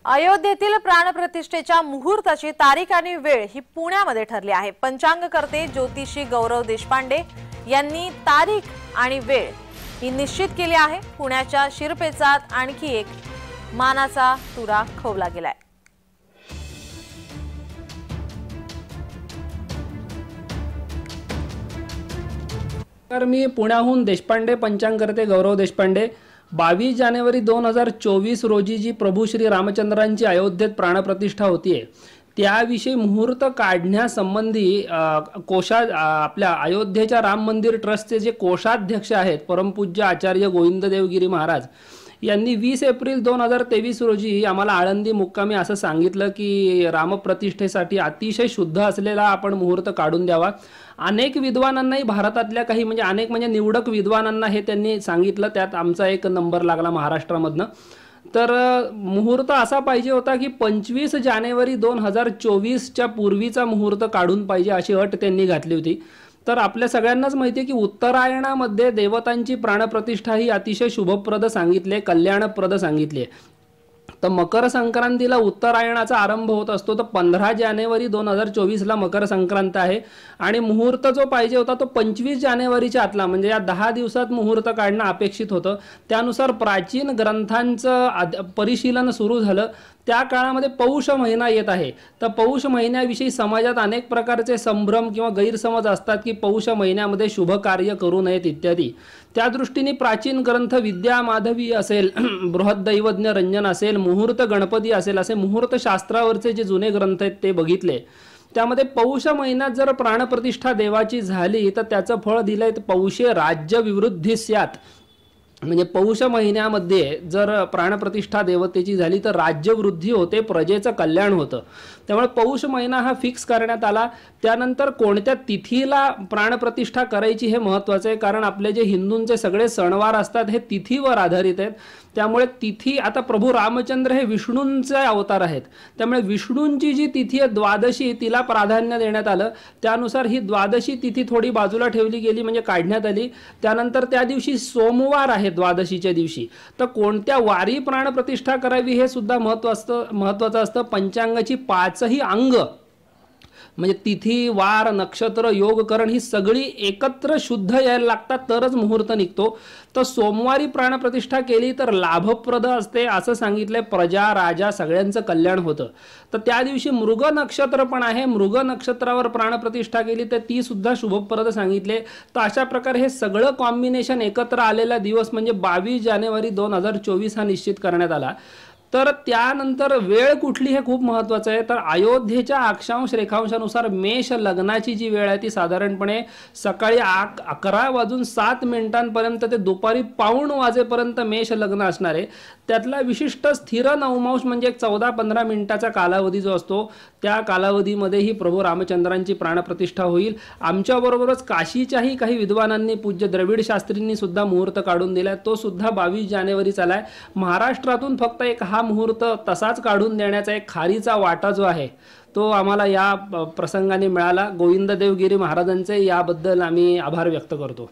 अयोध्येतील प्राणप्रतिष्ठेच्या मुहूर्ताची तारीख आणि वेळ ही पुण्यामध्ये ठरली आहे। पंचांगकर्ते ज्योतिषी गौरव देशपांडे यांनी तारीख आणि वेळ ही निश्चित केली आहे। पुण्याच्या शिरपेचात आणखी एक मानाचा तुरा खोवला गेलाय। तर मी पुण्याहून देशपांडे पंचांगकर्ते गौरव देशपांडे 22 जानेवारी 2024 रोजी जी प्रभू श्री रामचंद्रांची अयोध्येत प्राणप्रतिष्ठा होतीये त्याविषयी मुहूर्त काढण्यासंबंधी आपल्या अयोध्येच्या राम मंदिर ट्रस्टचे जे कोषाध्यक्ष आहेत परमपूज्य आचार्य गोविंद देवगिरी महाराज यांनी 20 एप्रिल 2023 रोजी आम्हाला आळंदी मुक्कामी असं सांगितलं की रामप्रतिष्ठेसाठी अतिशय शुद्ध असलेला आपण मुहूर्त काढून द्यावा। अनेक विद्वानांनाही भारतातल्या काही अनेक निवडक विद्वानांना हे त्यांनी सांगितलं, त्यात आमचा एक नंबर लागला महाराष्ट्रामधनं। तर मुहूर्त असा पाहिजे होता की 25 जानेवारी 2024 च्या पूर्वीचा मुहूर्त काढून पाहिजे अशी अट त्यांनी घातली होती। तर आपल्या सगळ्यांनाच माहिती आहे की उत्तरायणामध्ये देवतांची प्राणप्रतिष्ठा ही अतिशय शुभप्रद सांगितले, कल्याणप्रद सांगितले। तर मकर संक्रांतीला उत्तरायणाचा आरंभ होत असतो। तर 15 जानेवारी 2024 ला मकर संक्रांत आहे आणि मुहूर्त जो पाहिजे होता तो 25 जानेवारीच्या आतला, म्हणजे या 10 दिवसात मुहूर्त काढणं अपेक्षित होतं। त्यानुसार प्राचीन ग्रंथांचं परिशीलन सुरू झालं। त्या काळामध्ये पौष महिना येत आहे। तर पौष महिन्याविषयी समाजात अनेक प्रकारचे संभ्रम किंवा गैरसमज असतात की पौष महिन्यामध्ये शुभ कार्य करू नयेत इत्यादी। त्या दृष्टीने प्राचीन ग्रंथ विद्या माधवी असेल, बृहद्दैवज्ञ रंजन असेल, मुहूर्त गणपती असेल, असे मुहूर्त शास्त्रावरचे जे जुने ग्रंथ आहेत ते बघितले। त्यामध्ये पौष महिन्यात जर प्राणप्रतिष्ठा देवाची झाली तर त्याचं फळ दिलंय पौषे राज्य विवृद्धी स्यात्, म्हणजे पौष महिन्यामध्ये जर प्राणप्रतिष्ठा देवतेची झाली तर राज्यवृद्धी होते, प्रजेचं कल्याण होतं। त्यामुळे पौष महिना हा फिक्स करण्यात आला। त्यानंतर कोणत्या तिथीला प्राणप्रतिष्ठा करायची हे महत्त्वाचं आहे, कारण आपले जे हिंदूंचे सगळे सणवार असतात हे तिथीवर आधारित आहेत। त्यामुळे तिथी आता प्रभू रामचंद्र हे विष्णूंचे अवतार आहेत, त्यामुळे विष्णूंची जी तिथी आहे द्वादशी तिला प्राधान्य देण्यात आलं। त्यानुसार ही द्वादशी तिथी थोडी बाजूला ठेवली गेली, म्हणजे काढण्यात आली। त्यानंतर त्या दिवशी सोमवार आहे द्वादशीच्या दिवशी, तर कोणत्या वारी प्राणप्रतिष्ठा करावी हे सुद्धा महत्त्वाचं असतं। पंचांगाची 5ही अंग म्हणजे तिथी, वार, नक्षत्र, योगकरण ही सगळी एकत्र शुद्ध यायला लागतात तरच मुहूर्त निघतो। तर सोमवारी प्राणप्रतिष्ठा केली तर लाभप्रद असते असं सांगितलंय। प्रजा राजा सगळ्यांचं कल्याण होतं। तर त्या दिवशी मृग नक्षत्र पण आहे, मृग नक्षत्रावर प्राणप्रतिष्ठा केली तर ती सुद्धा शुभप्रद सांगितले। तर अशा प्रकारे हे सगळं कॉम्बिनेशन एकत्र आलेला दिवस म्हणजे 22 जानेवारी 2024 हा निश्चित करण्यात आला। तर त्यानंतर वेळ कुठली हे खूप महत्त्वाचं आहे। तर अयोध्येच्या अक्षांश रेखांशानुसार मेष लग्नाची जी वेळ आहे ती साधारणपणे सकाळी 11:07 पर्यंत ते दुपारी 1:15 वाजेपर्यंत मेष लग्न असणार आहे। त्यातला विशिष्ट स्थिर नवमांश म्हणजे 14-15 मिनिटाचा कालावधी जो असतो त्या कालावधीमध्ये ही प्रभू रामचंद्रांची प्राणप्रतिष्ठा होईल। आमच्याबरोबरच काशीच्याही काही विद्वानांनी पूज्य द्रविड शास्त्रींनी सुद्धा मुहूर्त काढून दिलाय, तो सुद्धा 22 जानेवारी चालाय। महाराष्ट्रातून फक्त एक हा मुहूर्त तसाच काढून देण्याचा एक खारीचा वाटा जो आहे तो आम्हाला या प्रसंगाने मिळाला। गोविंद देवगिरी महाराजांचे याबद्दल आम्ही आभार व्यक्त करतो।